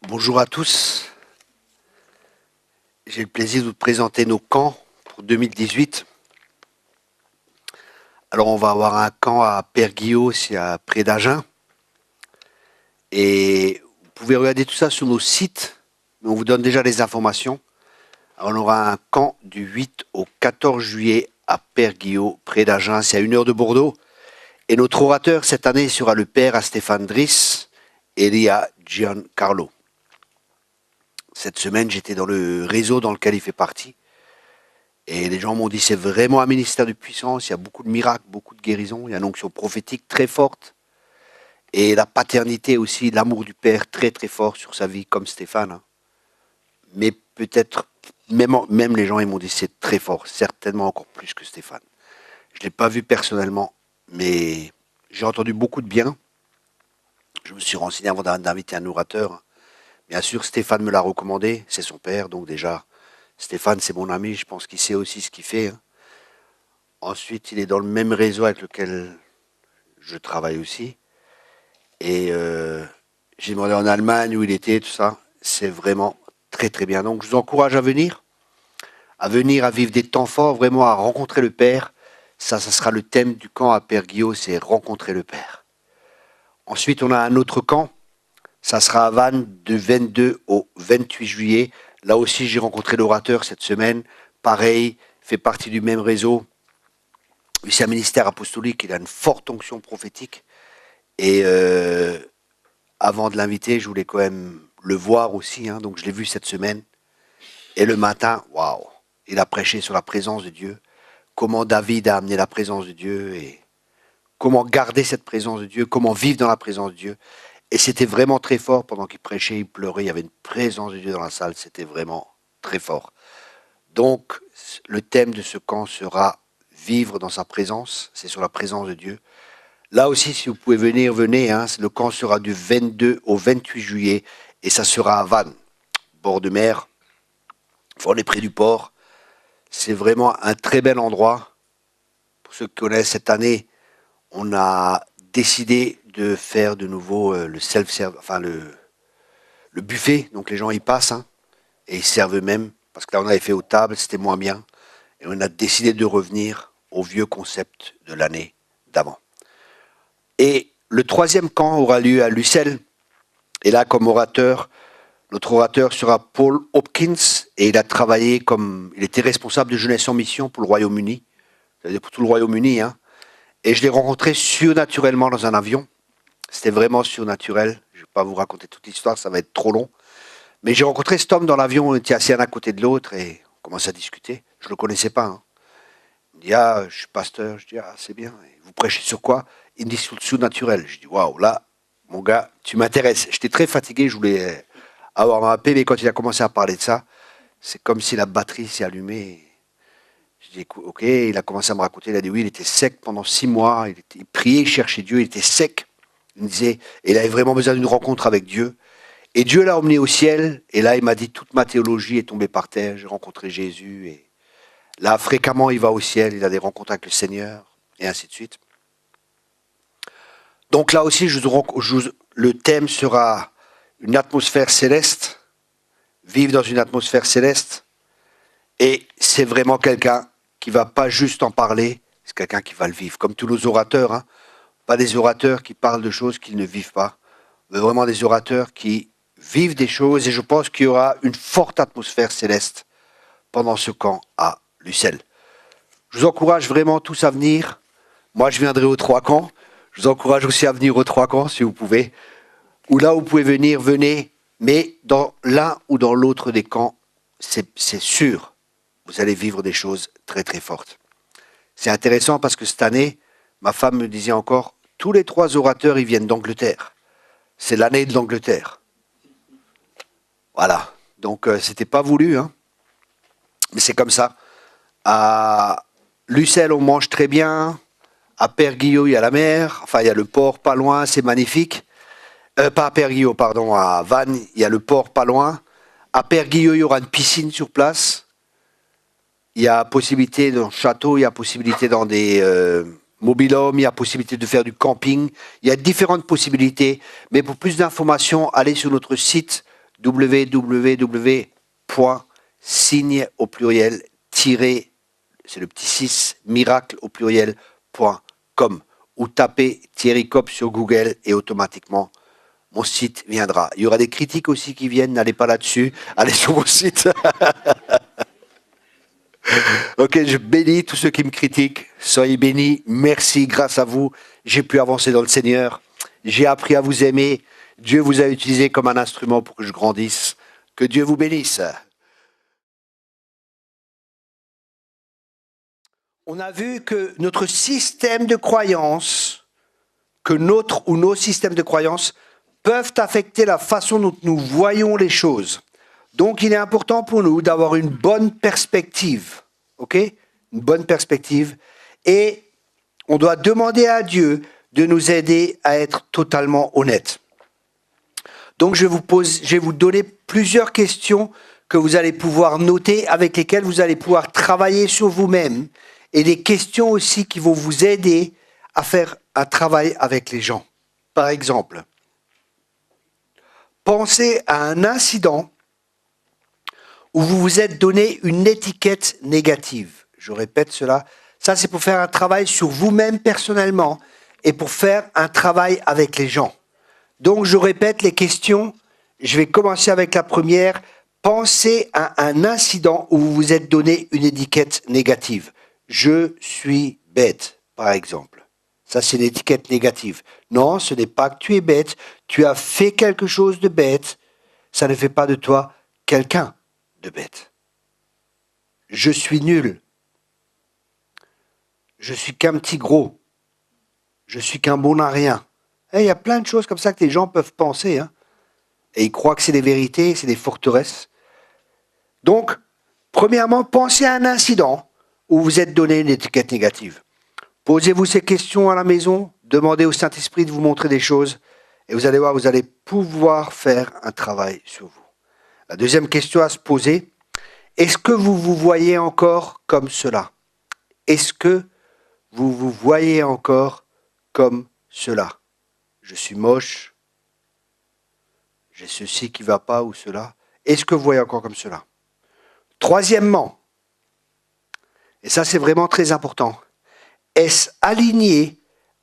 Bonjour à tous. J'ai le plaisir de vous présenter nos camps pour 2018. Alors, on va avoir un camp à Père-Guillaume, c'est à près d'Agen. Et vous pouvez regarder tout ça sur nos sites, mais on vous donne déjà les informations. Alors, on aura un camp du 8 au 14 juillet à Père-Guillaume, près d'Agen, c'est à 1 heure de Bordeaux. Et notre orateur cette année sera le père Stéphane Driss et Elia Giancarlo. Cette semaine, j'étais dans le réseau dans lequel il fait partie. Et les gens m'ont dit c'est vraiment un ministère de puissance, il y a beaucoup de miracles, beaucoup de guérisons, il y a une onction prophétique très forte. Et la paternité aussi, l'amour du Père très très fort sur sa vie, comme Stéphane. Hein. Mais peut-être, même les gens ils m'ont dit c'est très fort, certainement encore plus que Stéphane. Je ne l'ai pas vu personnellement, mais j'ai entendu beaucoup de bien. Je me suis renseigné avant d'inviter un orateur. Bien sûr, Stéphane me l'a recommandé, c'est son père, donc déjà, Stéphane c'est mon ami, je pense qu'il sait aussi ce qu'il fait. Hein. Ensuite, il est dans le même réseau avec lequel je travaille aussi. Et j'ai demandé en Allemagne où il était, tout ça. C'est vraiment très très bien. Donc je vous encourage à venir, à vivre des temps forts, vraiment à rencontrer le Père. Ça sera le thème du camp à Père Guillaume, c'est rencontrer le Père. Ensuite, on a un autre camp. Ça sera à Vannes de 22 au 28 juillet. Là aussi, j'ai rencontré l'orateur cette semaine. Pareil, fait partie du même réseau. C'est un ministère apostolique, il a une forte onction prophétique. Et avant de l'inviter, je voulais quand même le voir aussi. Hein, donc je l'ai vu cette semaine. Et le matin, waouh, il a prêché sur la présence de Dieu. Comment David a amené la présence de Dieu et comment garder cette présence de Dieu, comment vivre dans la présence de Dieu. Et c'était vraiment très fort. Pendant qu'il prêchait, il pleurait. Il y avait une présence de Dieu dans la salle. C'était vraiment très fort. Donc, le thème de ce camp sera vivre dans sa présence. C'est sur la présence de Dieu. Là aussi, si vous pouvez venir, venez. Hein. Le camp sera du 22 au 28 juillet et ça sera à Vannes, bord de mer. On est près du port. C'est vraiment un très bel endroit. Pour ceux qui connaissent cette année, on a décidé de faire de nouveau le self-service, enfin le buffet. Donc les gens y passent hein, et ils servent eux-mêmes. Parce que là, on avait fait aux tables, c'était moins bien. Et on a décidé de revenir au vieux concept de l'année d'avant. Et le troisième camp aura lieu à Lucelle. Et là, comme orateur, notre orateur sera Paul Hopkins. Et il a travaillé comme... Il était responsable de jeunesse en mission pour le Royaume-Uni. C'est-à-dire pour tout le Royaume-Uni. Hein. Et je l'ai rencontré surnaturellement dans un avion. C'était vraiment surnaturel. Je ne vais pas vous raconter toute l'histoire, ça va être trop long. Mais j'ai rencontré cet homme dans l'avion, on était assis un à côté de l'autre et on commence à discuter. Je ne le connaissais pas. Hein. Il me dit, ah, je suis pasteur. Je dis, ah, c'est bien. Et vous prêchez sur quoi? Il me dit, sur le surnaturel. Je dis, waouh, là, mon gars, tu m'intéresses. J'étais très fatigué, je voulais avoir ma paix, mais quand il a commencé à parler de ça, c'est comme si la batterie s'est allumée. Je dis, ok, il a commencé à me raconter, il a dit, oui, il était sec pendant 6 mois, il priait, il cherchait Dieu, il était sec. Il me disait, et il avait vraiment besoin d'une rencontre avec Dieu. Et Dieu l'a emmené au ciel, et là, il m'a dit, toute ma théologie est tombée par terre, j'ai rencontré Jésus, et là, fréquemment, il va au ciel, il a des rencontres avec le Seigneur, et ainsi de suite. Donc là aussi, le thème sera une atmosphère céleste, vivre dans une atmosphère céleste, et c'est vraiment quelqu'un qui ne va pas juste en parler, c'est quelqu'un qui va le vivre, comme tous nos orateurs, hein. Pas des orateurs qui parlent de choses qu'ils ne vivent pas, mais vraiment des orateurs qui vivent des choses, et je pense qu'il y aura une forte atmosphère céleste pendant ce camp à Lucelle. Je vous encourage vraiment tous à venir. Moi, je viendrai aux 3 camps. Je vous encourage aussi à venir aux 3 camps, si vous pouvez. Ou là où vous pouvez venir, venez. Mais dans l'un ou dans l'autre des camps, c'est sûr, vous allez vivre des choses très très fortes. C'est intéressant parce que cette année, ma femme me disait encore, tous les 3 orateurs, ils viennent d'Angleterre. C'est l'année de l'Angleterre. Voilà. Donc, c'était pas voulu, hein. Mais c'est comme ça. À Lucelle, on mange très bien. À Père-Guillaume, il y a la mer. Enfin, il y a le port pas loin, c'est magnifique. Pas à Père-Guillaume, pardon. À Vannes, il y a le port pas loin. À Père-Guillaume, il y aura une piscine sur place. Il y a possibilité dans le château, il y a possibilité dans des mobil-homes, il y a possibilité de faire du camping. Il y a différentes possibilités. Mais pour plus d'informations, allez sur notre site www.signe au pluriel tiré, c'est le petit 6, miracle au pluriel.com ou tapez Thierry Copp sur Google et automatiquement mon site viendra. Il y aura des critiques aussi qui viennent, n'allez pas là-dessus, allez sur mon site. Ok, je bénis tous ceux qui me critiquent. Soyez bénis. Merci, grâce à vous, j'ai pu avancer dans le Seigneur. J'ai appris à vous aimer. Dieu vous a utilisé comme un instrument pour que je grandisse. Que Dieu vous bénisse. On a vu que notre système de croyance, que notre ou nos systèmes de croyance peuvent affecter la façon dont nous voyons les choses. Donc, il est important pour nous d'avoir une bonne perspective. Ok ? Une bonne perspective. Et on doit demander à Dieu de nous aider à être totalement honnêtes. Donc, je vais vous donner plusieurs questions que vous allez pouvoir noter, avec lesquelles vous allez pouvoir travailler sur vous-même, et des questions aussi qui vont vous aider à faire un travail avec les gens. Par exemple, pensez à un incident où vous vous êtes donné une étiquette négative. Je répète cela. Ça, c'est pour faire un travail sur vous-même personnellement et pour faire un travail avec les gens. Donc, je répète les questions. Je vais commencer avec la première. Pensez à un incident où vous vous êtes donné une étiquette négative. Je suis bête, par exemple. Ça, c'est une étiquette négative. Non, ce n'est pas que tu es bête. Tu as fait quelque chose de bête. Ça ne fait pas de toi quelqu'un de bête. Je suis nul. Je suis qu'un petit gros. Je suis qu'un bon à rien. Il y a plein de choses comme ça que les gens peuvent penser. Hein. Et ils croient que c'est des vérités, c'est des forteresses. Donc, premièrement, pensez à un incident où vous êtes donné une étiquette négative. Posez-vous ces questions à la maison, demandez au Saint-Esprit de vous montrer des choses, et vous allez voir, vous allez pouvoir faire un travail sur vous. La deuxième question à se poser, est-ce que vous vous voyez encore comme cela? Est-ce que vous vous voyez encore comme cela? Je suis moche, j'ai ceci qui ne va pas ou cela. Est-ce que vous voyez encore comme cela? Troisièmement, et ça c'est vraiment très important, est-ce aligné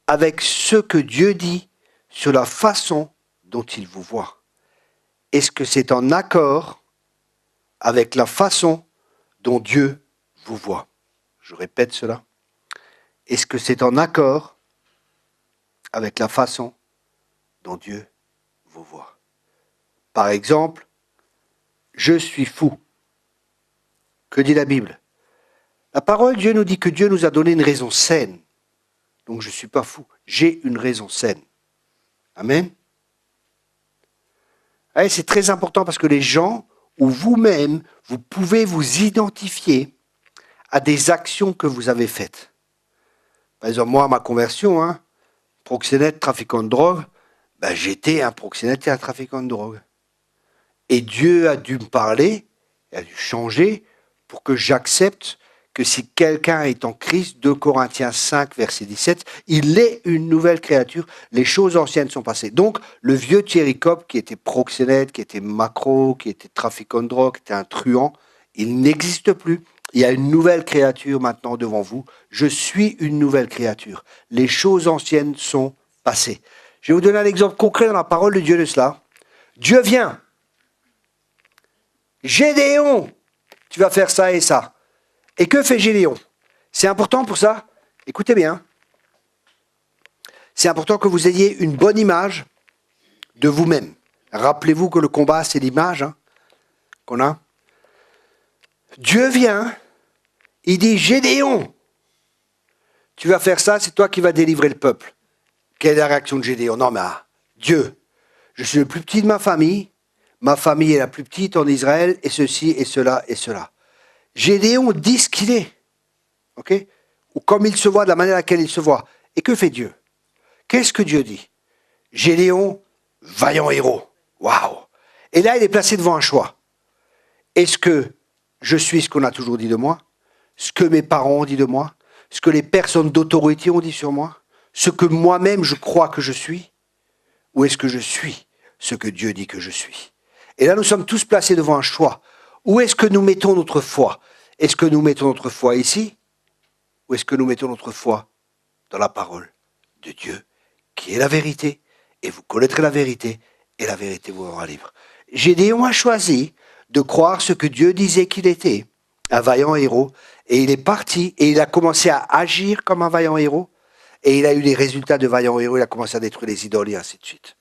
avec ce que Dieu dit sur la façon dont il vous voit? Est-ce que c'est en accord avec la façon dont Dieu vous voit? Je répète cela. Est-ce que c'est en accord avec la façon dont Dieu vous voit? Par exemple, je suis fou. Que dit la Bible? La parole de Dieu nous dit que Dieu nous a donné une raison saine. Donc je ne suis pas fou. J'ai une raison saine. Amen. Et c'est très important parce que les gens, ou vous-même, vous pouvez vous identifier à des actions que vous avez faites. Par exemple, moi, à ma conversion, proxénète, trafiquant de drogue, j'étais un proxénète et un trafiquant de drogue. Et Dieu a dû me parler, il a dû changer pour que j'accepte que si quelqu'un est en Christ, 2 Corinthiens 5, verset 17, il est une nouvelle créature, les choses anciennes sont passées. Donc, le vieux Thierry Copp, qui était proxénète, qui était macro, qui était trafiquant de drogue, qui était un truand, il n'existe plus. Il y a une nouvelle créature maintenant devant vous. Je suis une nouvelle créature. Les choses anciennes sont passées. Je vais vous donner un exemple concret dans la parole de Dieu de cela. Dieu vient. Gédéon, tu vas faire ça et ça. Et que fait Gédéon? C'est important pour ça. Écoutez bien. C'est important que vous ayez une bonne image de vous-même. Rappelez-vous que le combat, c'est l'image qu'on a. Dieu vient, il dit, Gédéon, tu vas faire ça, c'est toi qui vas délivrer le peuple. Quelle est la réaction de Gédéon? Non, mais Dieu, je suis le plus petit de ma famille est la plus petite en Israël, et ceci, et cela, et cela. Gédéon dit ce qu'il est, ok? Ou comme il se voit, de la manière à laquelle il se voit. Et que fait Dieu? Qu'est-ce que Dieu dit? Gédéon, vaillant héros. Waouh! Et là, il est placé devant un choix. Est-ce que je suis ce qu'on a toujours dit de moi? Ce que mes parents ont dit de moi? Ce que les personnes d'autorité ont dit sur moi? Ce que moi-même je crois que je suis? Ou est-ce que je suis ce que Dieu dit que je suis? Et là, nous sommes tous placés devant un choix. Où est-ce que nous mettons notre foi? Est-ce que nous mettons notre foi ici? Ou est-ce que nous mettons notre foi dans la parole de Dieu, qui est la vérité? Et vous connaîtrez la vérité, et la vérité vous rendra libre. Gédéon a choisi de croire ce que Dieu disait qu'il était, un vaillant héros, et il est parti, et il a commencé à agir comme un vaillant héros, et il a eu les résultats de vaillant héros, il a commencé à détruire les idoles, et ainsi de suite.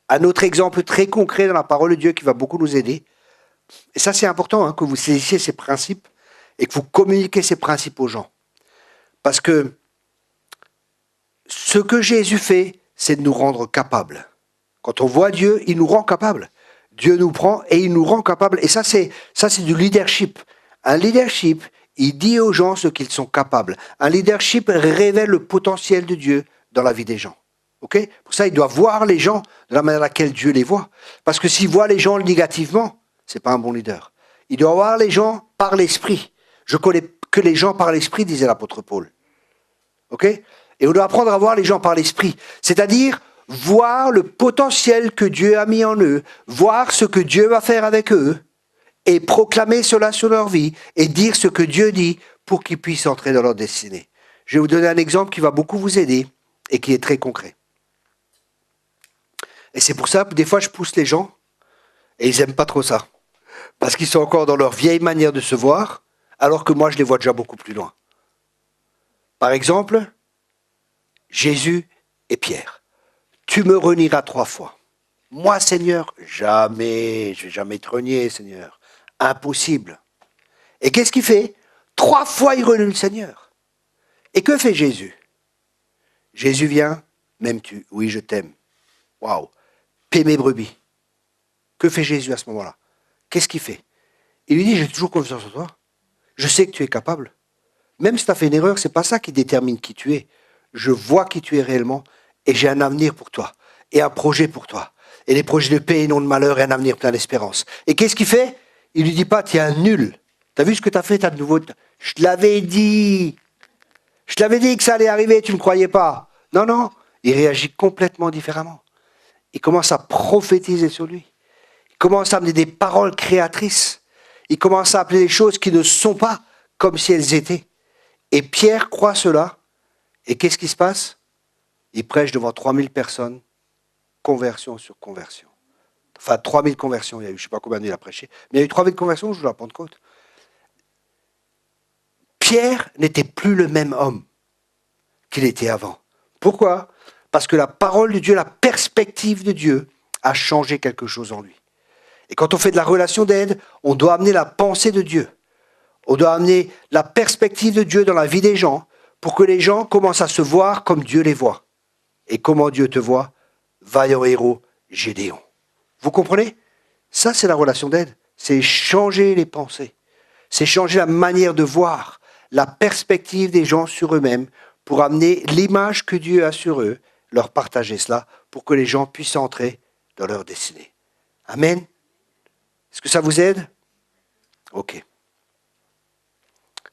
Un autre exemple très concret dans la parole de Dieu qui va beaucoup nous aider, et ça c'est important, hein, que vous saisissiez ces principes, et que vous communiquiez ces principes aux gens. Parce que ce que Jésus fait, c'est de nous rendre capables. Quand on voit Dieu, il nous rend capables. Dieu nous prend et il nous rend capables. Et ça, c'est du leadership. Un leadership, il dit aux gens ce qu'ils sont capables. Un leadership révèle le potentiel de Dieu dans la vie des gens. Okay? Pour ça, il doit voir les gens de la manière à laquelle Dieu les voit. Parce que s'il voit les gens négativement, c'est pas un bon leader. Il doit voir les gens par l'esprit. Je connais que les gens par l'esprit, disait l'apôtre Paul. Okay? Et on doit apprendre à voir les gens par l'esprit. C'est-à-dire voir le potentiel que Dieu a mis en eux, voir ce que Dieu va faire avec eux, et proclamer cela sur leur vie, et dire ce que Dieu dit pour qu'ils puissent entrer dans leur destinée. Je vais vous donner un exemple qui va beaucoup vous aider, et qui est très concret. Et c'est pour ça que des fois je pousse les gens, et ils n'aiment pas trop ça. Parce qu'ils sont encore dans leur vieille manière de se voir, alors que moi je les vois déjà beaucoup plus loin. Par exemple, Jésus et Pierre. Tu me renieras 3 fois. Moi, Seigneur, jamais, je ne vais jamais te renier, Seigneur. Impossible. Et qu'est-ce qu'il fait? 3 fois, il renie le Seigneur. Et que fait Jésus? Jésus vient, m'aimes-tu? Oui, je t'aime. Waouh. Paie mes brebis. Que fait Jésus à ce moment-là? Qu'est-ce qu'il fait? Il lui dit, j'ai toujours confiance en toi. Je sais que tu es capable. Même si tu as fait une erreur, ce n'est pas ça qui détermine qui tu es. Je vois qui tu es réellement et j'ai un avenir pour toi et un projet pour toi. Et des projets de paix et non de malheur et un avenir plein d'espérance. Et qu'est-ce qu'il fait? Il lui dit pas, tu es un nul. Tu as vu ce que tu as fait, tu as de nouveau... Je te l'avais dit. Je te l'avais dit que ça allait arriver, tu ne me croyais pas. Non, non. Il réagit complètement différemment. Il commence à prophétiser sur lui. Il commence à amener des paroles créatrices. Il commence à appeler les choses qui ne sont pas comme si elles étaient. Et Pierre croit cela. Et qu'est-ce qui se passe? Il prêche devant 3000 personnes, conversion sur conversion. Enfin, 3000 conversions, il y a eu, je ne sais pas combien il a prêché, mais il y a eu 3000 conversions, je dois la Pentecôte. Pierre n'était plus le même homme qu'il était avant. Pourquoi? Parce que la parole de Dieu, la perspective de Dieu a changé quelque chose en lui. Et quand on fait de la relation d'aide, on doit amener la pensée de Dieu. On doit amener la perspective de Dieu dans la vie des gens pour que les gens commencent à se voir comme Dieu les voit. Et comment Dieu te voit? Vaillant héros, Gédéon. Vous comprenez? Ça, c'est la relation d'aide. C'est changer les pensées. C'est changer la manière de voir, la perspective des gens sur eux-mêmes pour amener l'image que Dieu a sur eux, leur partager cela pour que les gens puissent entrer dans leur destinée. Amen. Est-ce que ça vous aide? Ok.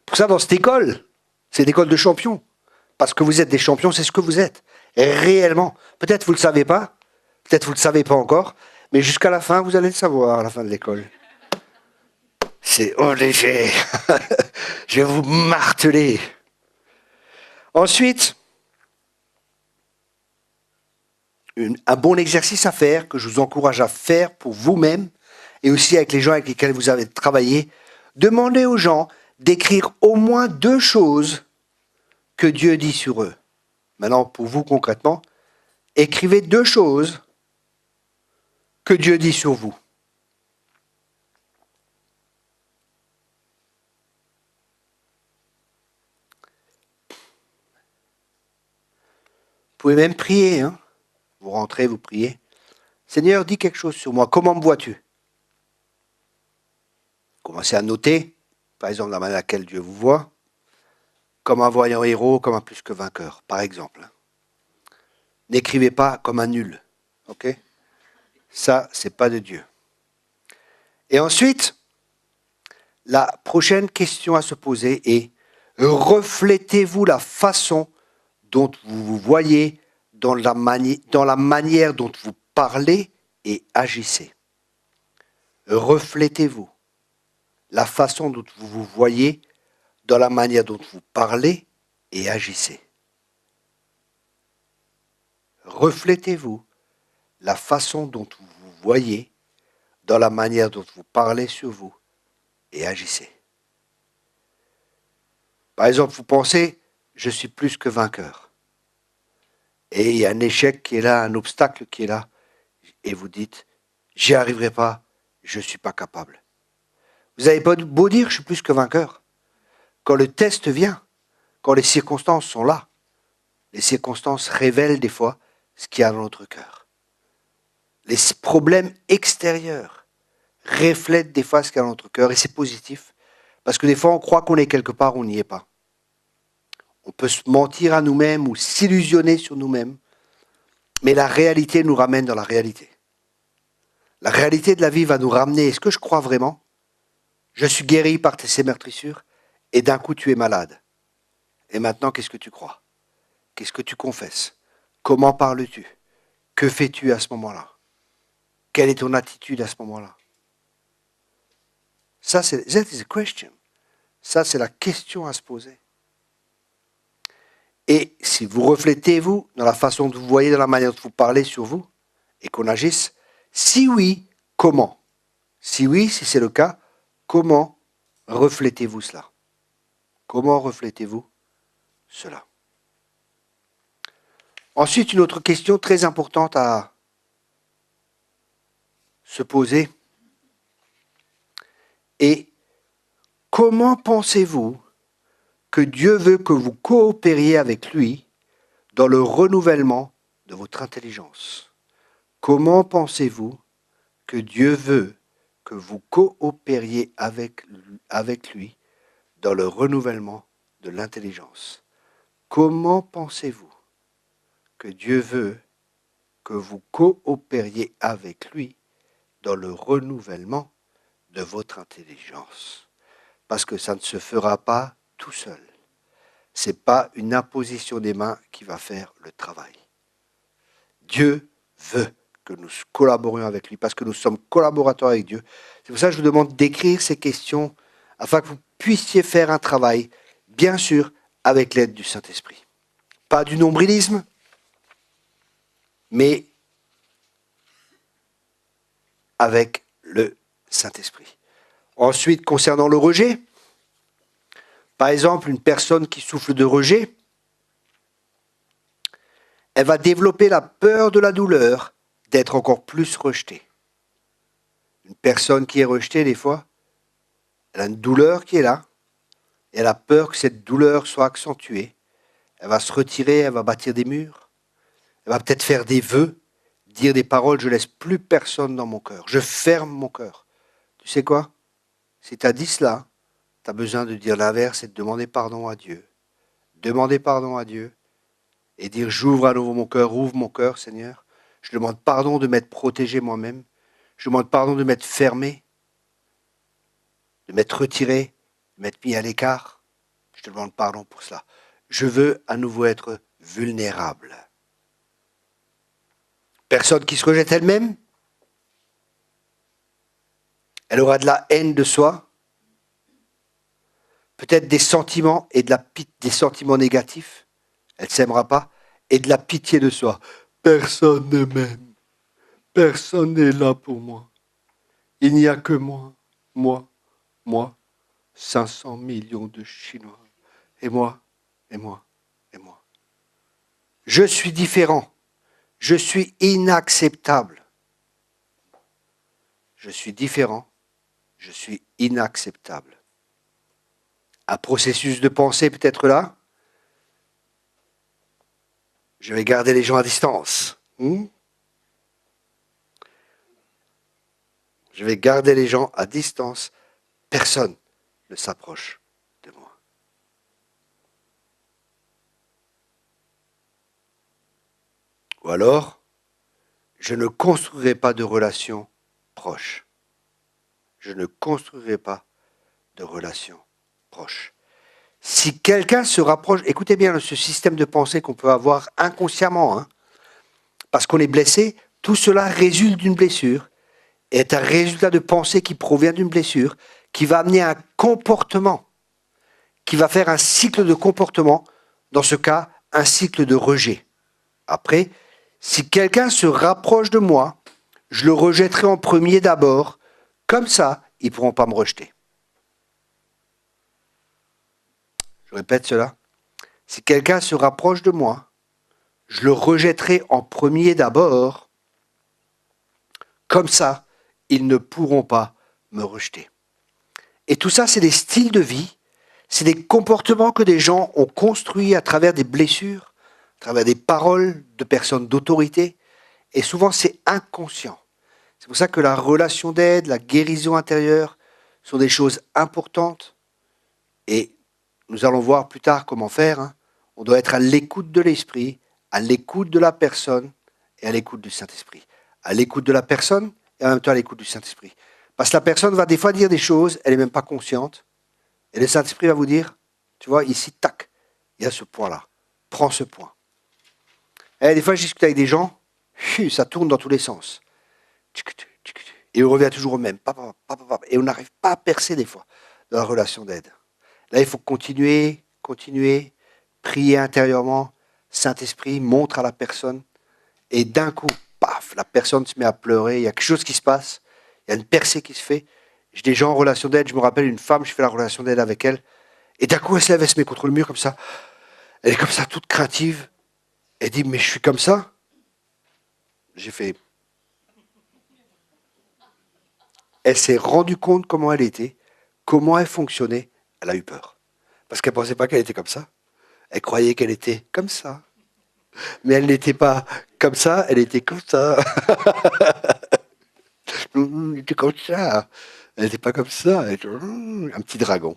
Pour ça, dans cette école, c'est une école de champions. Parce que vous êtes des champions, c'est ce que vous êtes. Réellement. Peut-être vous ne le savez pas, peut-être vous ne le savez pas encore, mais jusqu'à la fin, vous allez le savoir à la fin de l'école. C'est léger. Je vais vous marteler. Ensuite, un bon exercice à faire, que je vous encourage à faire pour vous-même, et aussi avec les gens avec lesquels vous avez travaillé, demandez aux gens d'écrire au moins 2 choses que Dieu dit sur eux. Maintenant, pour vous concrètement, écrivez 2 choses que Dieu dit sur vous. Vous pouvez même prier. Hein. Vous rentrez, vous priez. Seigneur, dis quelque chose sur moi. Comment me vois-tu? Commencez à noter, par exemple, la manière à laquelle Dieu vous voit, comme un voyant héros, comme un plus que vainqueur, par exemple. N'écrivez pas comme un nul. Ok? Ça, c'est pas de Dieu. Et ensuite, la prochaine question à se poser est: reflétez-vous la façon dont vous vous voyez dans la manière dont vous parlez et agissez. Reflétez-vous. La façon dont vous vous voyez dans la manière dont vous parlez et agissez. Reflétez-vous. La façon dont vous vous voyez dans la manière dont vous parlez sur vous et agissez. Par exemple, vous pensez, je suis plus que vainqueur. Et il y a un échec qui est là, un obstacle qui est là. Et vous dites, j'y arriverai pas, je ne suis pas capable. Vous avez beau dire, je suis plus que vainqueur. Quand le test vient, quand les circonstances sont là, les circonstances révèlent des fois ce qu'il y a dans notre cœur. Les problèmes extérieurs reflètent des fois ce qu'il y a dans notre cœur et c'est positif. Parce que des fois, on croit qu'on est quelque part, on n'y est pas. On peut se mentir à nous-mêmes ou s'illusionner sur nous-mêmes, mais la réalité nous ramène dans la réalité. La réalité de la vie va nous ramener, est-ce que je crois vraiment? Je suis guéri par ces meurtrissures et d'un coup tu es malade. Et maintenant, qu'est-ce que tu crois? Qu'est-ce que tu confesses? Comment parles-tu? Que fais-tu à ce moment-là? Quelle est ton attitude à ce moment-là? That is a question. Ça, c'est la question à se poser. Et si vous reflétez-vous dans la façon dont vous voyez, dans la manière dont vous parlez sur vous, et qu'on agisse, si oui, comment? Si oui, si c'est le cas, comment reflétez-vous cela? Comment reflétez-vous cela? Ensuite, une autre question très importante à se poser est comment pensez-vous que Dieu veut que vous coopériez avec lui dans le renouvellement de votre intelligence? Comment pensez-vous que Dieu veut que vous coopériez avec lui dans le renouvellement de l'intelligence? Comment pensez-vous que Dieu veut que vous coopériez avec lui dans le renouvellement de votre intelligence? Parce que ça ne se fera pas tout seul. Ce n'est pas une imposition des mains qui va faire le travail. Dieu veut que nous collaborions avec lui, parce que nous sommes collaborateurs avec Dieu. C'est pour ça que je vous demande d'écrire ces questions, afin que vous puissiez faire un travail, bien sûr, avec l'aide du Saint-Esprit. Pas du nombrilisme, mais avec le Saint-Esprit. Ensuite, concernant le rejet, par exemple, une personne qui souffre de rejet, elle va développer la peur de la douleur d'être encore plus rejetée. Une personne qui est rejetée, des fois, elle a une douleur qui est là, et elle a peur que cette douleur soit accentuée. Elle va se retirer, elle va bâtir des murs, elle va peut-être faire des vœux, dire des paroles, je laisse plus personne dans mon cœur, je ferme mon cœur. Tu sais quoi? Si tu as dit cela, tu as besoin de dire l'inverse et de demander pardon à Dieu. Demander pardon à Dieu et dire j'ouvre à nouveau mon cœur, ouvre mon cœur, Seigneur. Je demande pardon de m'être protégé moi-même. Je demande pardon de m'être fermé, de m'être retiré, de m'être mis à l'écart. Je te demande pardon pour cela. Je veux à nouveau être vulnérable. Personne qui se rejette elle-même, elle aura de la haine de soi, peut-être des sentiments et des sentiments négatifs. Elle ne s'aimera pas, et de la pitié de soi. Personne ne m'aime. Personne n'est là pour moi. Il n'y a que moi, 500 millions de Chinois. Et moi. Je suis différent. Je suis inacceptable. Je suis différent. Je suis inacceptable. Un processus de pensée peut être là. Je vais garder les gens à distance. Je vais garder les gens à distance. Personne ne s'approche de moi. Ou alors, je ne construirai pas de relations proches. Je ne construirai pas de relations proches. Si quelqu'un se rapproche, écoutez bien ce système de pensée qu'on peut avoir inconsciemment, parce qu'on est blessé, tout cela résulte d'une blessure. est un résultat de pensée qui provient d'une blessure, qui va amener un comportement, qui va faire un cycle de comportement, dans ce cas, un cycle de rejet. Après, si quelqu'un se rapproche de moi, je le rejetterai en premier d'abord, comme ça, ils ne pourront pas me rejeter. Je répète cela. Si quelqu'un se rapproche de moi, je le rejetterai en premier d'abord, comme ça, ils ne pourront pas me rejeter. Et tout ça, c'est des styles de vie, c'est des comportements que des gens ont construits à travers des blessures, à travers des paroles de personnes d'autorité, et souvent c'est inconscient. C'est pour ça que la relation d'aide, la guérison intérieure sont des choses importantes, et nous allons voir plus tard comment faire. Hein. On doit être à l'écoute de l'esprit, à l'écoute de la personne et à l'écoute du Saint-Esprit. À l'écoute de la personne et en même temps à l'écoute du Saint-Esprit. Parce que la personne va des fois dire des choses, elle n'est même pas consciente. Et le Saint-Esprit va vous dire, tu vois, ici, tac, il y a ce point-là. Prends ce point. Et des fois, je discute avec des gens, ça tourne dans tous les sens. Et on revient toujours au même. Et on n'arrive pas à percer des fois dans la relation d'aide. Là, il faut continuer, prier intérieurement. Saint-Esprit montre à la personne. Et d'un coup, paf, la personne se met à pleurer. Il y a quelque chose qui se passe. Il y a une percée qui se fait. J'ai des gens en relation d'aide. Je me rappelle une femme, je fais la relation d'aide avec elle. Et d'un coup, elle se lève, elle se met contre le mur comme ça. Elle est comme ça, toute craintive. Elle dit, mais je suis comme ça. J'ai fait... Elle s'est rendue compte comment elle était, comment elle fonctionnait. Elle a eu peur. Parce qu'elle ne pensait pas qu'elle était comme ça. Elle croyait qu'elle était comme ça. Mais elle n'était pas comme ça, elle était comme ça. Elle était comme ça. Elle n'était pas comme ça. Elle était un petit dragon.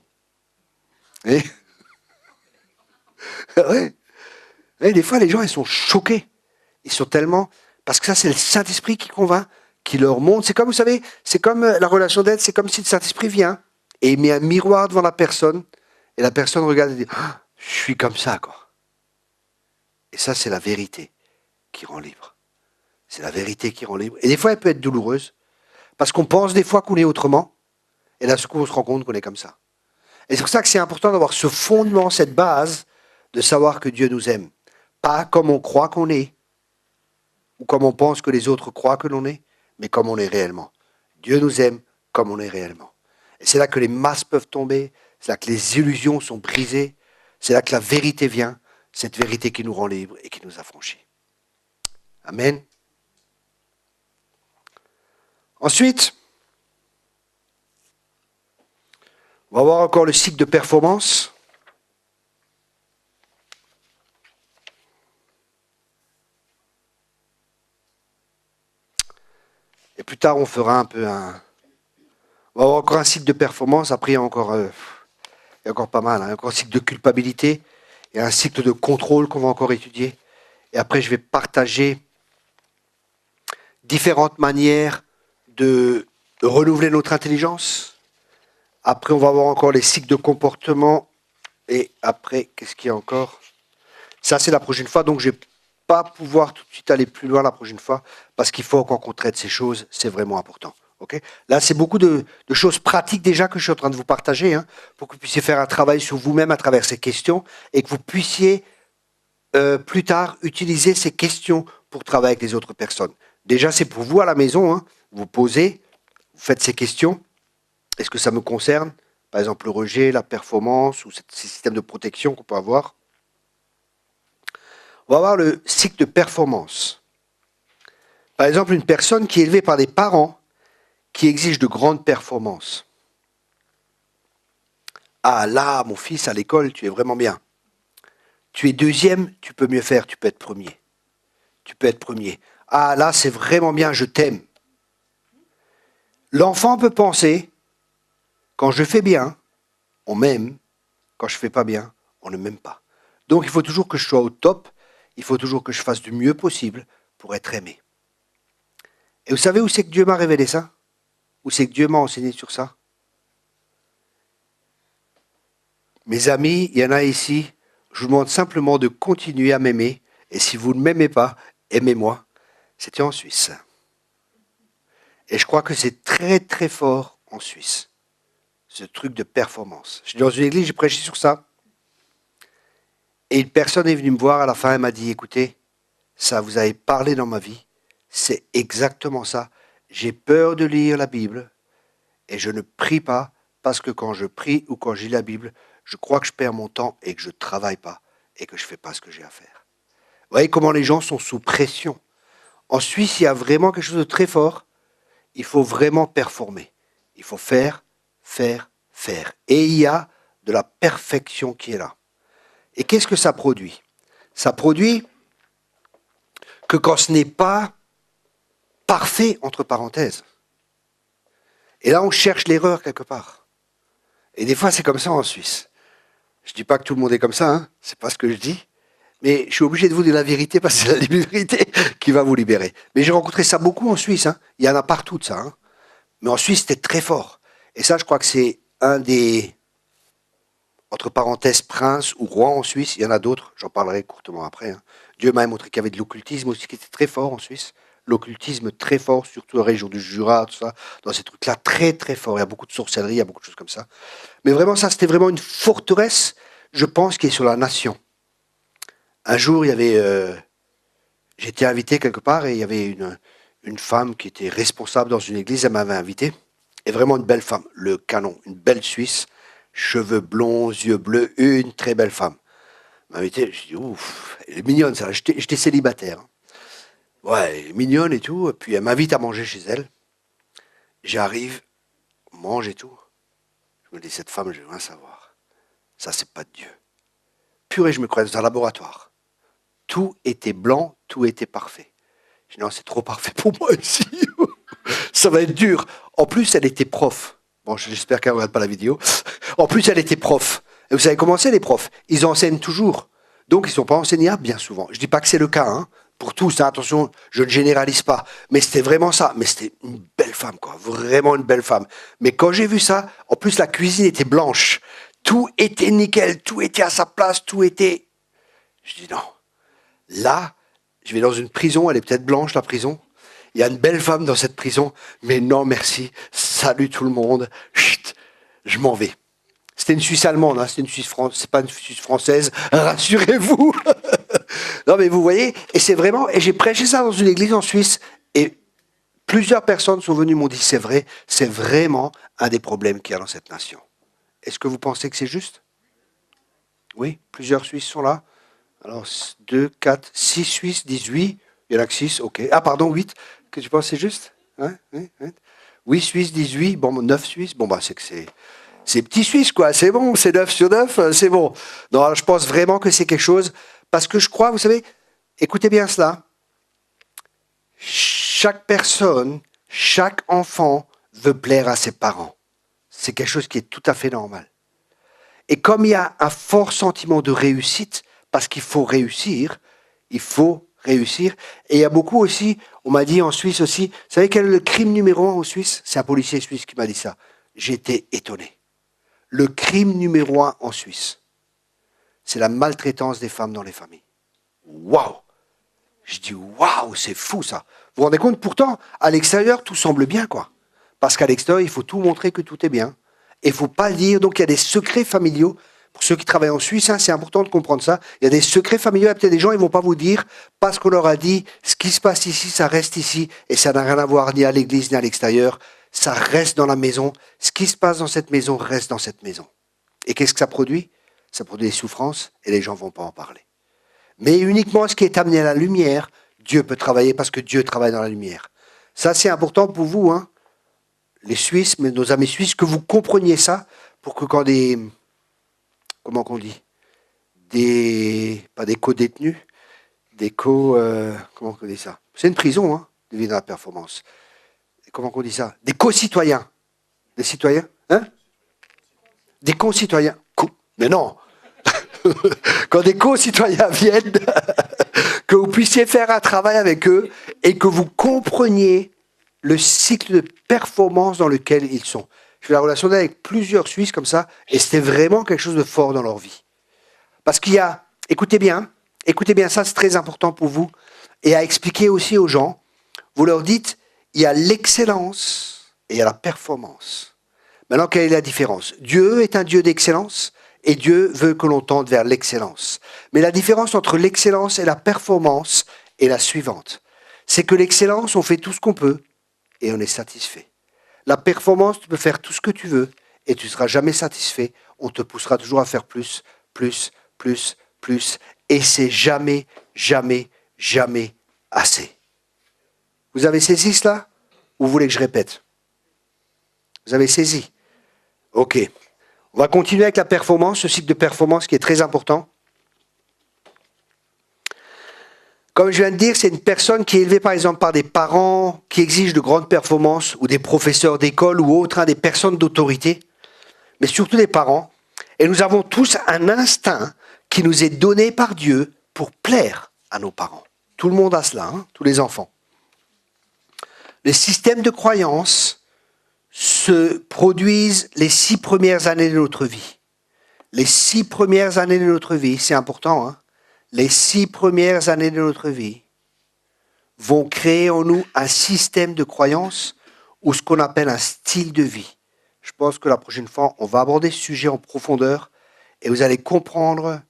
Et... ouais. Et des fois, les gens, ils sont choqués. Ils sont tellement... Parce que ça, c'est le Saint-Esprit qui convainc, qui leur montre. C'est comme, vous savez, c'est comme la relation d'aide, c'est comme si le Saint-Esprit vient et il met un miroir devant la personne et la personne regarde et dit ah, « je suis comme ça, quoi ». Et ça, c'est la vérité qui rend libre. C'est la vérité qui rend libre. Et des fois, elle peut être douloureuse parce qu'on pense des fois qu'on est autrement et là, on se rend compte qu'on est comme ça. Et c'est pour ça que c'est important d'avoir ce fondement, cette base de savoir que Dieu nous aime. Pas comme on croit qu'on est, ou comme on pense que les autres croient que l'on est, mais comme on est réellement. Dieu nous aime comme on est réellement. Et c'est là que les masses peuvent tomber, c'est là que les illusions sont brisées, c'est là que la vérité vient, cette vérité qui nous rend libres et qui nous affranchit. Amen. Ensuite, on va voir encore le cycle de performance. Et plus tard, on fera un peu un... On va avoir encore un cycle de performance. Après, il y a encore pas mal. Hein. Il y a encore un cycle de culpabilité. Il y a un cycle de contrôle qu'on va encore étudier. Et après, je vais partager différentes manières de renouveler notre intelligence. Après, on va avoir encore les cycles de comportement. Et après, qu'est-ce qu'il y a encore ? Ça, c'est la prochaine fois. Donc, je ne vais pas pouvoir tout de suite aller plus loin la prochaine fois parce qu'il faut encore qu'on traite ces choses. C'est vraiment important. Okay ? Là, c'est beaucoup de choses pratiques déjà que je suis en train de vous partager pour que vous puissiez faire un travail sur vous-même à travers ces questions et que vous puissiez plus tard utiliser ces questions pour travailler avec les autres personnes. Déjà, c'est pour vous à la maison. Vous posez, vous faites ces questions. Est-ce que ça me concerne ? Par exemple, le rejet, la performance ou ces systèmes de protection qu'on peut avoir. On va voir le cycle de performance. Par exemple, une personne qui est élevée par des parents qui exigent de grandes performances. Ah là, mon fils, à l'école, tu es vraiment bien. Tu es deuxième, tu peux mieux faire, tu peux être premier. Tu peux être premier. Ah là, c'est vraiment bien, je t'aime. L'enfant peut penser, quand je fais bien, on m'aime. Quand je ne fais pas bien, on ne m'aime pas. Donc il faut toujours que je sois au top, il faut toujours que je fasse du mieux possible pour être aimé. Et vous savez où c'est que Dieu m'a révélé ça ? Où c'est que Dieu m'a enseigné sur ça ? Mes amis, il y en a ici, je vous demande simplement de continuer à m'aimer. Et si vous ne m'aimez pas, aimez-moi. C'était en Suisse. Et je crois que c'est très très fort en Suisse, ce truc de performance. Je suis dans une église, j'ai prêché sur ça. Et une personne est venue me voir à la fin, elle m'a dit, écoutez, ça vous avez parlé dans ma vie, c'est exactement ça. J'ai peur de lire la Bible et je ne prie pas parce que quand je prie ou quand je lis la Bible, je crois que je perds mon temps et que je ne travaille pas et que je ne fais pas ce que j'ai à faire. Vous voyez comment les gens sont sous pression. En Suisse, il y a vraiment quelque chose de très fort. Il faut vraiment performer. Il faut faire, faire, faire. Et il y a de la perfection qui est là. Et qu'est-ce que ça produit? Ça produit que quand ce n'est pas parfait, entre parenthèses, et là on cherche l'erreur quelque part. Et des fois c'est comme ça en Suisse. Je ne dis pas que tout le monde est comme ça, hein, c'est pas ce que je dis, mais je suis obligé de vous dire la vérité parce que c'est la vérité qui va vous libérer. Mais j'ai rencontré ça beaucoup en Suisse, hein. Il y en a partout de ça, hein. Mais en Suisse c'était très fort. Et ça je crois que c'est un des, entre parenthèses, princes ou rois en Suisse, il y en a d'autres, j'en parlerai courtement après, hein. Dieu m'a montré qu'il y avait de l'occultisme aussi qui était très fort en Suisse. L'occultisme très fort, surtout dans la région du Jura, tout ça, dans ces trucs-là, très très fort. Il y a beaucoup de sorcellerie, il y a beaucoup de choses comme ça. Mais vraiment, ça, c'était vraiment une forteresse, je pense, qui est sur la nation. Un jour, il y avait, j'étais invité quelque part et il y avait une femme qui était responsable dans une église, elle m'avait invité. Et vraiment une belle femme, le canon, une belle Suisse, cheveux blonds, yeux bleus, une très belle femme. Elle m'a invité, je dis, ouf, elle est mignonne, ça. J'étais célibataire, hein. Ouais, elle est mignonne et tout. Puis elle m'invite à manger chez elle. J'arrive, on mange et tout. Je me dis, cette femme, je veux rien savoir. Ça, c'est pas de Dieu. Purée, je me croyais dans un laboratoire. Tout était blanc, tout était parfait. Je dis, non, c'est trop parfait pour moi ici. Ça va être dur. En plus, elle était prof. Bon, j'espère qu'elle ne regarde pas la vidéo. En plus, elle était prof. Et vous savez comment c'est, les profs? Ils enseignent toujours. Donc, ils ne sont pas enseignants bien souvent. Je ne dis pas que c'est le cas, hein. Pour tous, hein, attention, je ne généralise pas. Mais c'était vraiment ça. Mais c'était une belle femme, quoi. Vraiment une belle femme. Mais quand j'ai vu ça, en plus, la cuisine était blanche. Tout était nickel. Tout était à sa place. Tout était... Je dis non. Là, je vais dans une prison. Elle est peut-être blanche, la prison. Il y a une belle femme dans cette prison. Mais non, merci. Salut tout le monde. Chut, je m'en vais. C'était une Suisse allemande, hein, c'est pas une Suisse française, rassurez-vous. Non mais vous voyez, et c'est vraiment, et j'ai prêché ça dans une église en Suisse, et plusieurs personnes sont venues m'ont dit c'est vrai, c'est vraiment un des problèmes qu'il y a dans cette nation. Est-ce que vous pensez que c'est juste? Oui, plusieurs Suisses sont là. Alors 2, 4, 6 Suisses disent oui, il y en a que 6, ok. Ah pardon, 8, que tu penses c'est juste? Hein, oui, oui. 8 Suisses disent oui, bon 9 Suisses, bon bah c'est que c'est petit Suisse, quoi, c'est bon, c'est 9 sur 9, c'est bon. Non, alors je pense vraiment que c'est quelque chose, parce que je crois, vous savez, écoutez bien cela, chaque personne, chaque enfant veut plaire à ses parents. C'est quelque chose qui est tout à fait normal. Et comme il y a un fort sentiment de réussite, parce qu'il faut réussir, il faut réussir, et il y a beaucoup aussi, on m'a dit en Suisse aussi, vous savez quel est le crime numéro 1 en Suisse? C'est un policier suisse qui m'a dit ça. J'étais étonné. Le crime numéro 1 en Suisse, c'est la maltraitance des femmes dans les familles. Waouh! Je dis waouh, c'est fou ça. Vous vous rendez compte? Pourtant, à l'extérieur, tout semble bien, quoi. Parce qu'à l'extérieur, il faut tout montrer que tout est bien. Et il ne faut pas le dire. Donc il y a des secrets familiaux. Pour ceux qui travaillent en Suisse, hein, c'est important de comprendre ça. Il y a des secrets familiaux. Il y a peut-être des gens, ils ne vont pas vous dire, parce qu'on leur a dit, ce qui se passe ici, ça reste ici. Et ça n'a rien à voir ni à l'église, ni à l'extérieur. Ça reste dans la maison. Ce qui se passe dans cette maison reste dans cette maison. Et qu'est-ce que ça produit? Ça produit des souffrances et les gens ne vont pas en parler. Mais uniquement ce qui est amené à la lumière, Dieu peut travailler parce que Dieu travaille dans la lumière. Ça, c'est important pour vous, hein, les Suisses, mais nos amis suisses, que vous compreniez ça pour que quand des... Comment qu'on dit? Pas des co-détenus, des co... comment on dit ça? C'est une prison, hein, de vie dans la performance. Comment qu'on dit ça? Des co-citoyens. Des citoyens? Hein? Des concitoyens. Mais non. Quand des co-citoyens viennent, que vous puissiez faire un travail avec eux et que vous compreniez le cycle de performance dans lequel ils sont. Je fais la relation avec plusieurs Suisses comme ça, et c'était vraiment quelque chose de fort dans leur vie. Parce qu'il y a, écoutez bien, ça c'est très important pour vous, et à expliquer aussi aux gens, vous leur dites, Il y a l'excellence et il y a la performance. Maintenant, quelle est la différence? Dieu est un Dieu d'excellence et Dieu veut que l'on tende vers l'excellence. Mais la différence entre l'excellence et la performance est la suivante. C'est que l'excellence, on fait tout ce qu'on peut et on est satisfait. La performance, tu peux faire tout ce que tu veux et tu ne seras jamais satisfait. On te poussera toujours à faire plus, plus, plus, plus. Et c'est jamais, jamais, jamais assez. Vous avez saisi cela? Ou vous voulez que je répète? Vous avez saisi? Ok. On va continuer avec la performance, ce cycle de performance qui est très important. Comme je viens de dire, c'est une personne qui est élevée par exemple par des parents qui exigent de grandes performances, ou des professeurs d'école ou autres, des personnes d'autorité, mais surtout des parents. Et nous avons tous un instinct qui nous est donné par Dieu pour plaire à nos parents. Tout le monde a cela, tous les enfants. Les systèmes de croyance se produisent les 6 premières années de notre vie. Les 6 premières années de notre vie, c'est important, les 6 premières années de notre vie vont créer en nous un système de croyance ou ce qu'on appelle un style de vie. Je pense que la prochaine fois, on va aborder ce sujet en profondeur et vous allez comprendre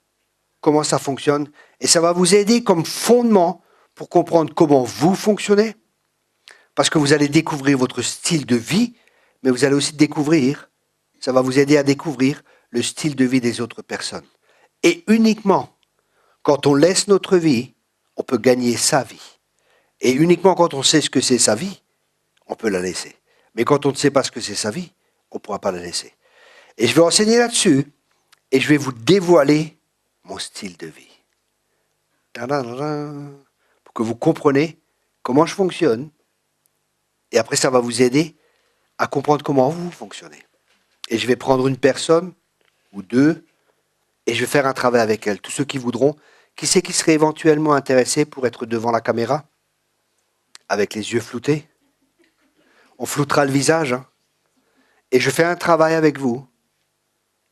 comment ça fonctionne. Et ça va vous aider comme fondement pour comprendre comment vous fonctionnez. Parce que vous allez découvrir votre style de vie, mais vous allez aussi découvrir, ça va vous aider à découvrir le style de vie des autres personnes. Et uniquement quand on laisse notre vie, on peut gagner sa vie. Et uniquement quand on sait ce que c'est sa vie, on peut la laisser. Mais quand on ne sait pas ce que c'est sa vie, on ne pourra pas la laisser. Et je vais enseigner là-dessus, et je vais vous dévoiler mon style de vie. Pour que vous compreniez comment je fonctionne, et après ça va vous aider à comprendre comment vous fonctionnez. Et je vais prendre une personne, ou 2, et je vais faire un travail avec elle. Tous ceux qui voudront, qui c'est qui serait éventuellement intéressé pour être devant la caméra, avec les yeux floutés? On floutera le visage, et je fais un travail avec vous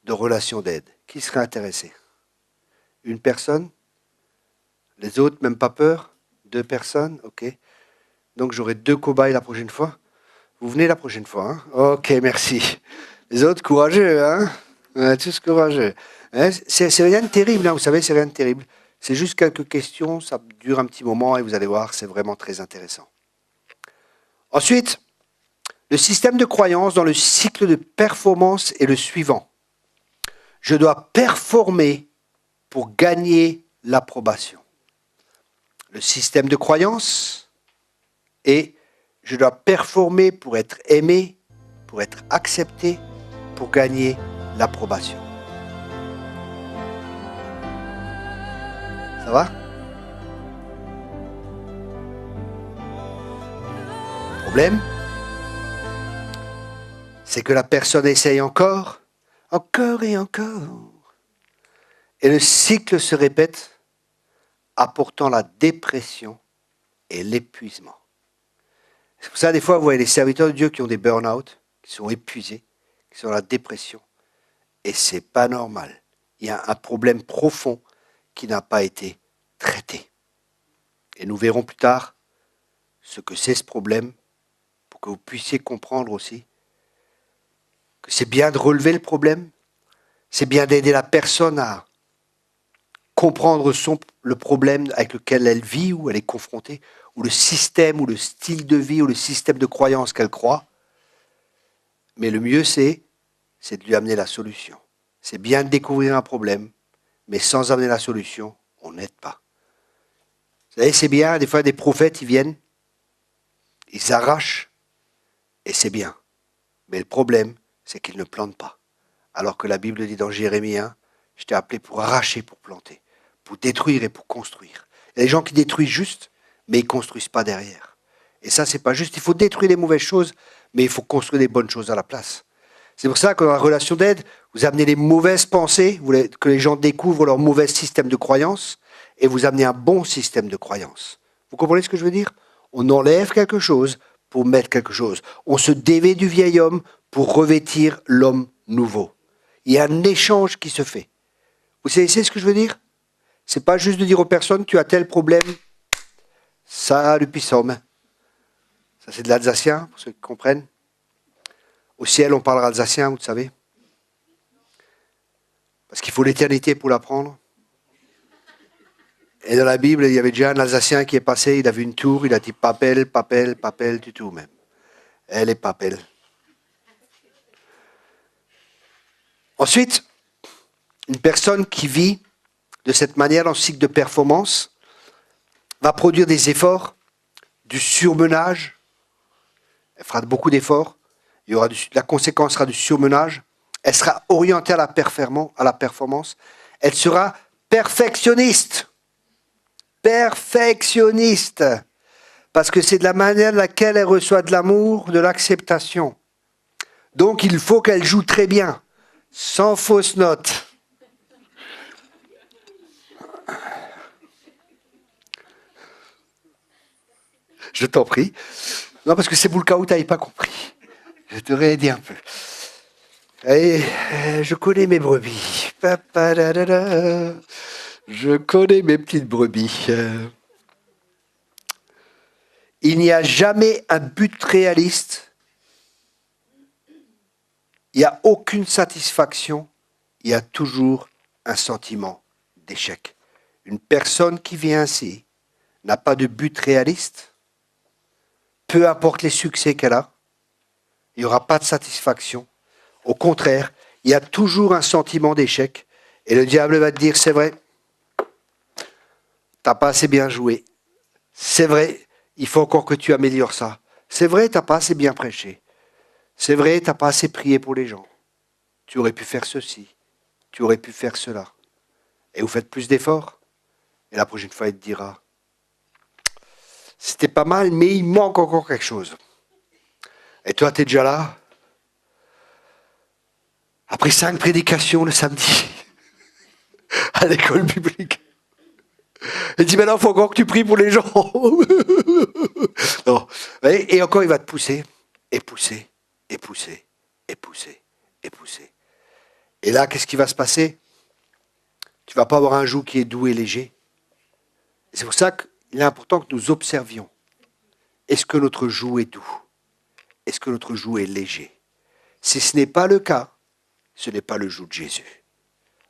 de relation d'aide. Qui serait intéressé? Une personne? Les autres, même pas peur? 2 personnes? Ok. Donc j'aurai 2 cobayes la prochaine fois. Vous venez la prochaine fois, Ok, merci. Les autres, courageux, tous courageux. C'est rien de terrible, vous savez, c'est rien de terrible. C'est juste quelques questions, ça dure un petit moment et vous allez voir, c'est vraiment très intéressant. Ensuite, le système de croyance dans le cycle de performance est le suivant. Je dois performer pour gagner l'approbation. Le système de croyance est je dois performer pour être aimé, pour être accepté, pour gagner l'approbation. Ça va? Le problème, c'est que la personne essaye encore et encore. Et le cycle se répète, apportant la dépression et l'épuisement. C'est pour ça, des fois, vous voyez les serviteurs de Dieu qui ont des burn-out, qui sont épuisés, qui sont dans la dépression. Et c'est pas normal. Il y a un problème profond qui n'a pas été traité. Et nous verrons plus tard ce que c'est ce problème, pour que vous puissiez comprendre aussi que c'est bien de relever le problème, c'est bien d'aider la personne à comprendre le problème avec lequel elle vit ou elle est confrontée, ou le système, ou le style de vie, ou le système de croyance qu'elle croit. Mais le mieux, c'est de lui amener la solution. C'est bien de découvrir un problème, mais sans amener la solution, on n'aide pas. Vous savez, c'est bien, des fois, des prophètes, ils viennent, ils arrachent, et c'est bien. Mais le problème, c'est qu'ils ne plantent pas. Alors que la Bible dit dans Jérémie 1, je t'ai appelé pour arracher, pour planter, pour détruire et pour construire. Il y a des gens qui détruisent juste, mais ils ne construisent pas derrière. Et ça, c'est pas juste. Il faut détruire les mauvaises choses, mais il faut construire des bonnes choses à la place. C'est pour ça que dans la relation d'aide, vous amenez les mauvaises pensées, vous voulez que les gens découvrent leur mauvais système de croyance, et vous amenez un bon système de croyance. Vous comprenez ce que je veux dire? On enlève quelque chose pour mettre quelque chose. On se dévêt du vieil homme pour revêtir l'homme nouveau. Il y a un échange qui se fait. Vous savez ce que je veux dire? C'est pas juste de dire aux personnes, tu as tel problème, salut pissom. Ça, c'est de l'alsacien, pour ceux qui comprennent. Au ciel, on parlera alsacien, vous le savez. Parce qu'il faut l'éternité pour l'apprendre. Et dans la Bible, il y avait déjà un Alsacien qui est passé, il a vu une tour, il a dit papel, papel, papel, du tout même. Elle est papel. Ensuite, une personne qui vit de cette manière dans le cycle de performance va produire des efforts, du surmenage. Elle fera beaucoup d'efforts. La conséquence sera du surmenage. Elle sera orientée à la performance. Elle sera perfectionniste. Perfectionniste. Parce que c'est de la manière dans laquelle elle reçoit de l'amour, de l'acceptation. Donc il faut qu'elle joue très bien, sans fausse note. Je t'en prie. Non, parce que c'est pour le cas où tu n'avais pas compris. Je t'aurais aidé un peu. Et je connais mes brebis. Je connais mes petites brebis. Il n'y a jamais un but réaliste. Il n'y a aucune satisfaction. Il y a toujours un sentiment d'échec. Une personne qui vit ainsi n'a pas de but réaliste. Peu importe les succès qu'elle a, il n'y aura pas de satisfaction. Au contraire, il y a toujours un sentiment d'échec. Et le diable va te dire, c'est vrai, tu n'as pas assez bien joué. C'est vrai, il faut encore que tu améliores ça. C'est vrai, tu n'as pas assez bien prêché. C'est vrai, tu n'as pas assez prié pour les gens. Tu aurais pu faire ceci. Tu aurais pu faire cela. Et vous faites plus d'efforts. Et la prochaine fois, il te dira, c'était pas mal, mais il manque encore quelque chose. Et toi, tu es déjà là. Après 5 prédications le samedi, à l'école publique. Il dit, maintenant, il faut encore que tu pries pour les gens. Non. Et encore, il va te pousser, et pousser, et pousser, et pousser, et pousser. Et là, qu'est-ce qui va se passer? Tu ne vas pas avoir un joug qui est doux et léger. C'est pour ça qu'il est important que nous observions. Est-ce que notre joug est doux? Est-ce que notre joug est léger? Si ce n'est pas le cas, ce n'est pas le joug de Jésus.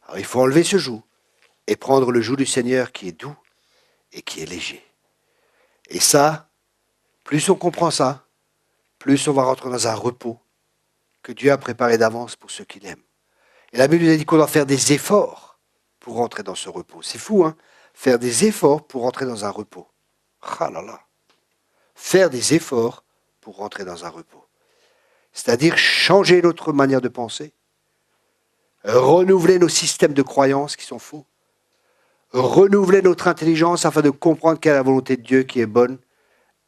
Alors il faut enlever ce joug et prendre le joug du Seigneur qui est doux et qui est léger. Et ça, plus on comprend ça, plus on va rentrer dans un repos que Dieu a préparé d'avance pour ceux qui l'aiment. Et la Bible nous a dit qu'on doit faire des efforts pour rentrer dans ce repos. C'est fou, hein? Faire des efforts pour rentrer dans un repos. Ah là là. Faire des efforts pour rentrer dans un repos. C'est-à-dire changer notre manière de penser, renouveler nos systèmes de croyances qui sont faux, renouveler notre intelligence afin de comprendre quelle est la volonté de Dieu qui est bonne,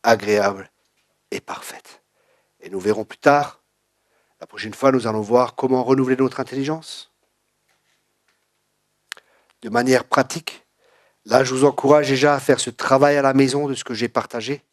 agréable et parfaite. Et nous verrons plus tard, la prochaine fois, nous allons voir comment renouveler notre intelligence. De manière pratique, là, je vous encourage déjà à faire ce travail à la maison de ce que j'ai partagé.